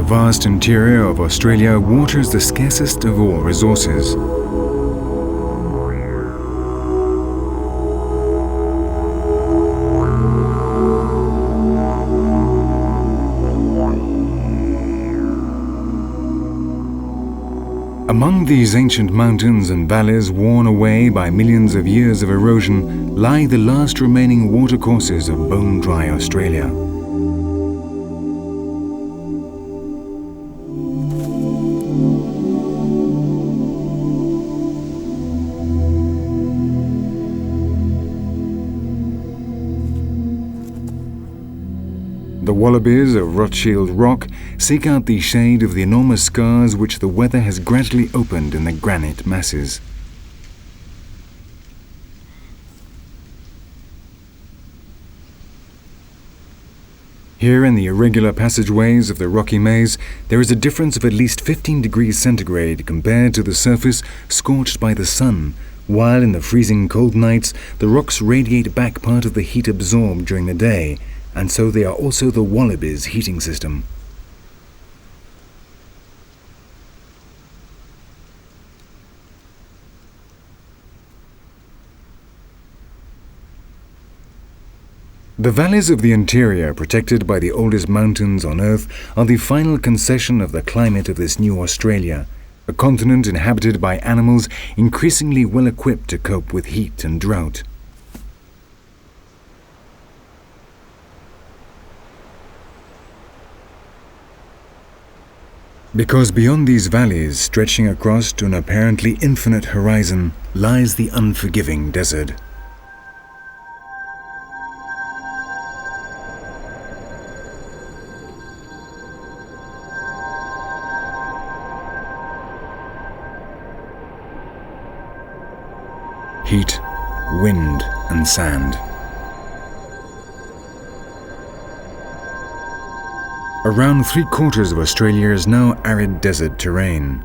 vast interior of Australia, water is the scarcest of all resources. Among these ancient mountains and valleys worn away by millions of years of erosion lie the last remaining watercourses of bone-dry Australia. The wallabies of Rothschild Rock seek out the shade of the enormous scars which the weather has gradually opened in the granite masses. Here in the irregular passageways of the rocky maze, there is a difference of at least 15 degrees centigrade compared to the surface scorched by the sun, while in the freezing cold nights the rocks radiate back part of the heat absorbed during the day, and so they are also the wallabies' heating system. The valleys of the interior, protected by the oldest mountains on Earth, are the final concession of the climate of this new Australia, a continent inhabited by animals increasingly well equipped to cope with heat and drought. Because beyond these valleys, stretching across to an apparently infinite horizon, lies the unforgiving desert. Heat, wind, and sand. Around 3/4 of Australia is now arid desert terrain.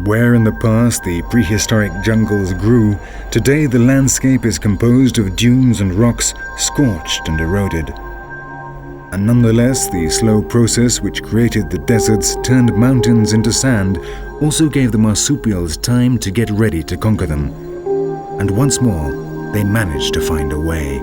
Where in the past the prehistoric jungles grew, today the landscape is composed of dunes and rocks scorched and eroded. And nonetheless, the slow process which created the deserts, turned mountains into sand, also gave the marsupials time to get ready to conquer them. And once more, they managed to find a way.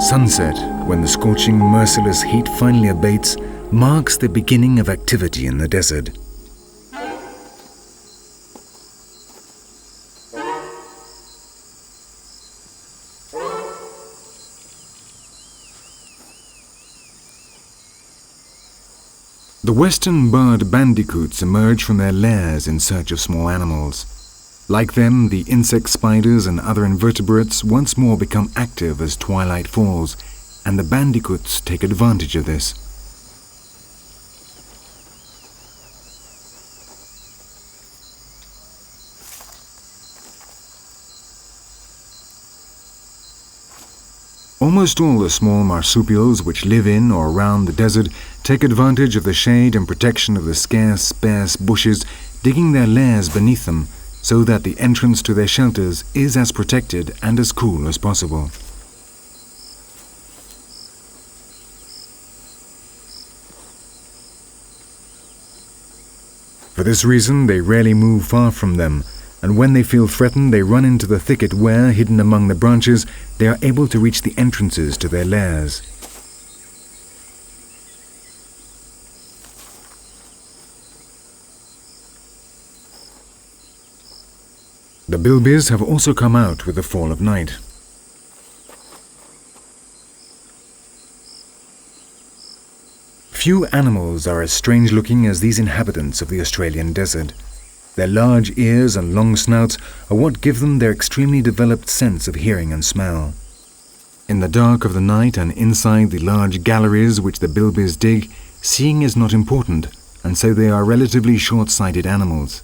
Sunset, when the scorching, merciless heat finally abates, marks the beginning of activity in the desert. The western barred bandicoots emerge from their lairs in search of small animals. Like them, the insect spiders and other invertebrates once more become active as twilight falls, and the bandicoots take advantage of this. Almost all the small marsupials which live in or around the desert take advantage of the shade and protection of the scarce bushes, digging their lairs beneath them, so that the entrance to their shelters is as protected and as cool as possible. For this reason, they rarely move far from them, and when they feel threatened, they run into the thicket where, hidden among the branches, they are able to reach the entrances to their lairs. The bilbies have also come out with the fall of night. Few animals are as strange-looking as these inhabitants of the Australian desert. Their large ears and long snouts are what give them their extremely developed sense of hearing and smell. In the dark of the night and inside the large galleries which the bilbies dig, seeing is not important, and so they are relatively short-sighted animals.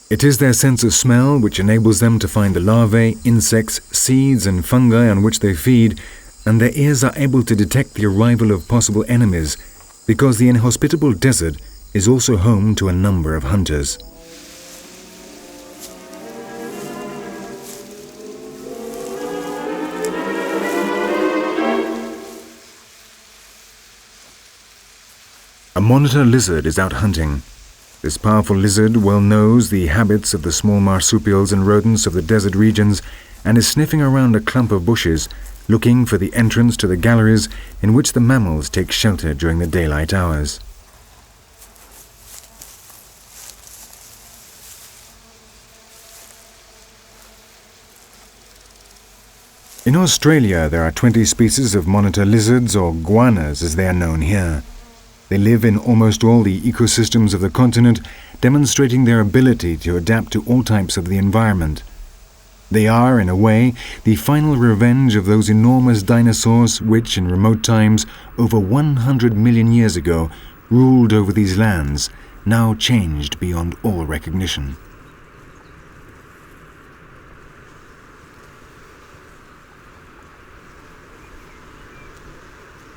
It is their sense of smell which enables them to find the larvae, insects, seeds and fungi on which they feed, and their ears are able to detect the arrival of possible enemies, because the inhospitable desert is also home to a number of hunters. A monitor lizard is out hunting. This powerful lizard well knows the habits of the small marsupials and rodents of the desert regions and is sniffing around a clump of bushes, looking for the entrance to the galleries in which the mammals take shelter during the daylight hours. In Australia, there are 20 species of monitor lizards, or goannas as they are known here. They live in almost all the ecosystems of the continent, demonstrating their ability to adapt to all types of the environment. They are, in a way, the final revenge of those enormous dinosaurs which, in remote times, over 100 million years ago, ruled over these lands, now changed beyond all recognition.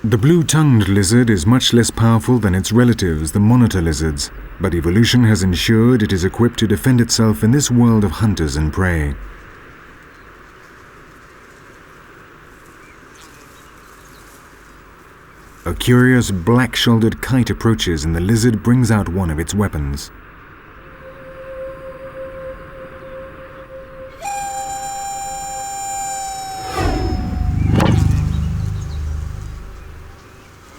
The blue-tongued lizard is much less powerful than its relatives, the monitor lizards, but evolution has ensured it is equipped to defend itself in this world of hunters and prey. A curious black-shouldered kite approaches and the lizard brings out one of its weapons.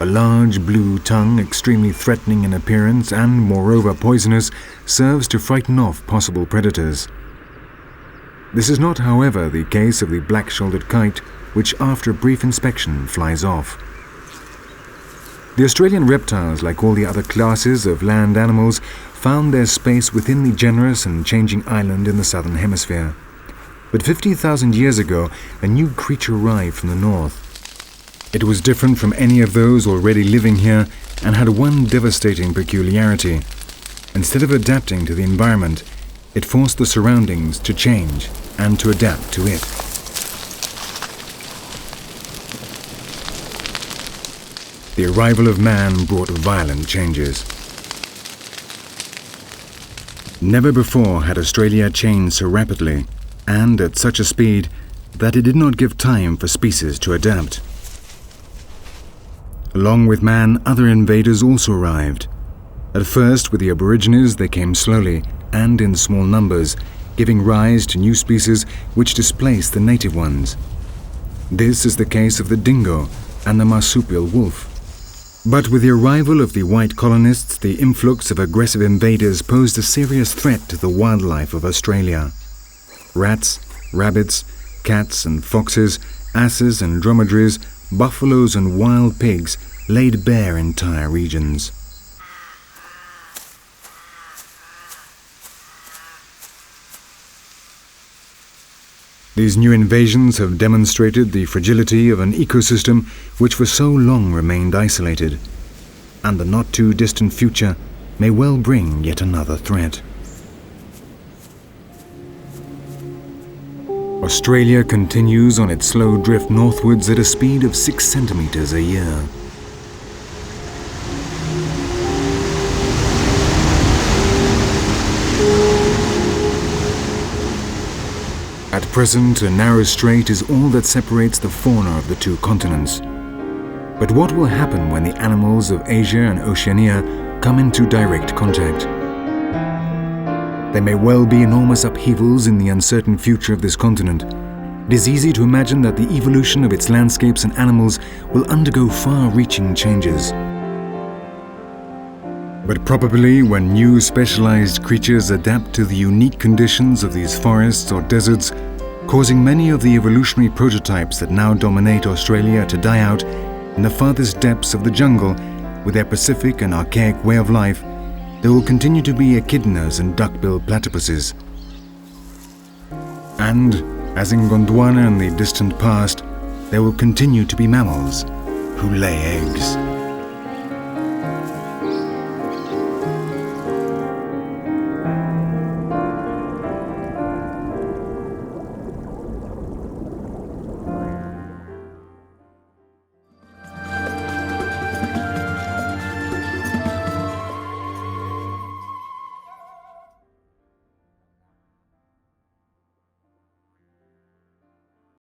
A large blue tongue, extremely threatening in appearance and, moreover, poisonous, serves to frighten off possible predators. This is not, however, the case of the black-shouldered kite, which after a brief inspection flies off. The Australian reptiles, like all the other classes of land animals, found their space within the generous and changing island in the southern hemisphere. But 50,000 years ago, a new creature arrived from the north. It was different from any of those already living here and had one devastating peculiarity. Instead of adapting to the environment, it forced the surroundings to change and to adapt to it. The arrival of man brought violent changes. Never before had Australia changed so rapidly and at such a speed that it did not give time for species to adapt. Along with man, other invaders also arrived. At first, with the Aborigines, they came slowly and in small numbers, giving rise to new species which displaced the native ones. This is the case of the dingo and the marsupial wolf. But with the arrival of the white colonists, the influx of aggressive invaders posed a serious threat to the wildlife of Australia. Rats, rabbits, cats and foxes, asses and dromedaries, buffaloes and wild pigs laid bare entire regions. These new invasions have demonstrated the fragility of an ecosystem which for so long remained isolated, and the not too distant future may well bring yet another threat. Australia continues on its slow drift northwards at a speed of 6 centimeters a year. At present, a narrow strait is all that separates the fauna of the two continents. But what will happen when the animals of Asia and Oceania come into direct contact? There may well be enormous upheavals in the uncertain future of this continent. It is easy to imagine that the evolution of its landscapes and animals will undergo far-reaching changes. But probably when new specialized creatures adapt to the unique conditions of these forests or deserts, causing many of the evolutionary prototypes that now dominate Australia to die out in the farthest depths of the jungle with their Pacific and archaic way of life, there will continue to be echidnas and duck-billed platypuses. And, as in Gondwana in the distant past, there will continue to be mammals who lay eggs.